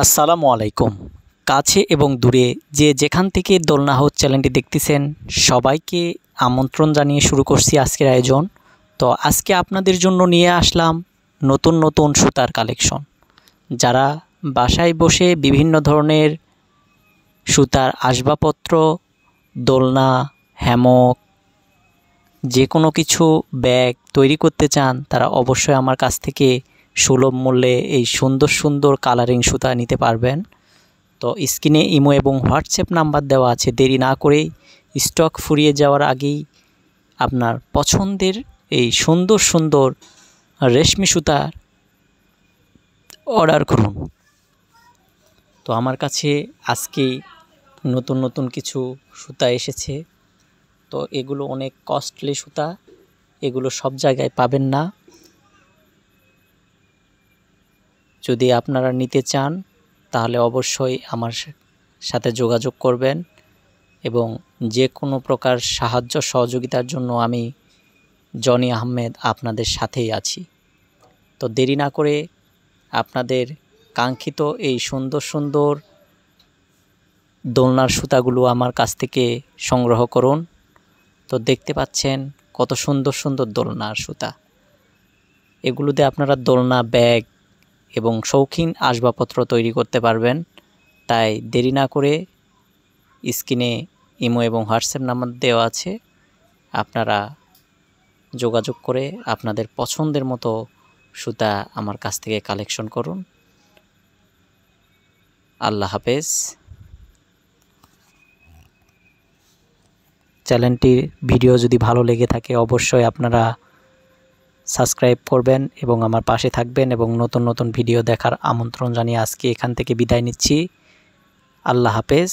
আসসালামু আলাইকুম। কাছে এবং দূরে যে যেখান থেকে দোলনা হাউস চ্যানেলটি দেখতেছেন সবাইকে আমন্ত্রণ জানিয়ে শুরু করছি আজকের আয়োজন। তো আজকে আপনাদের জন্য নিয়ে আসলাম নতুন নতুন সুতার কালেকশন। যারা বাসায় বসে বিভিন্ন ধরনের সুতার আসবাবপত্র, দোলনা, হ্যামক, যে কোনো কিছু ব্যাগ তৈরি করতে চান তারা অবশ্যই আমার কাছ থেকে সুলভ মূল্যে এই সুন্দর সুন্দর কালারিং সুতা নিতে পারবেন। তো স্ক্রিনে ইমো এবং হোয়াটসঅ্যাপ নাম্বার দেওয়া আছে। দেরি না করেই স্টক ফুরিয়ে যাওয়ার আগেই আপনার পছন্দের এই সুন্দর সুন্দর রেশমি সুতার অর্ডার করুন। তো আমার কাছে আজকেই নতুন নতুন কিছু সুতা এসেছে। তো এগুলো অনেক কস্টলি সুতা, এগুলো সব জায়গায় পাবেন না। যদি আপনারা নিতে চান তাহলে অবশ্যই আমার সাথে যোগাযোগ করবেন এবং যে কোনো প্রকার সাহায্য সহযোগিতার জন্য আমি জনি আহমেদ আপনাদের সাথেই আছি। তো দেরি না করে আপনাদের কাঙ্ক্ষিত এই সুন্দর সুন্দর দোলনার সুতাগুলো আমার কাছ থেকে সংগ্রহ করুন। তো দেখতে পাচ্ছেন কত সুন্দর সুন্দর দোলনার সুতা। এগুলোতে আপনারা দোলনা, ব্যাগ এবং শৌখিন আসবাবপত্র তৈরি করতে পারবেন। তাই দেরি না করে স্ক্রিনে ইমো এবং হোয়াটসঅ্যাপ নাম্বার দেওয়া আছে, আপনারা যোগাযোগ করে আপনাদের পছন্দের মতো সুতা আমার কাছ থেকে কালেকশন করুন। আল্লাহ হাফেজ। চ্যানেলটির ভিডিও যদি ভালো লেগে থাকে অবশ্যই আপনারা সাবস্ক্রাইব করবেন এবং আমার পাশে থাকবেন এবং নতুন নতুন ভিডিও দেখার আমন্ত্রণ জানিয়ে আজকে এখান থেকে বিদায় নিচ্ছি। আল্লাহ হাফেজ।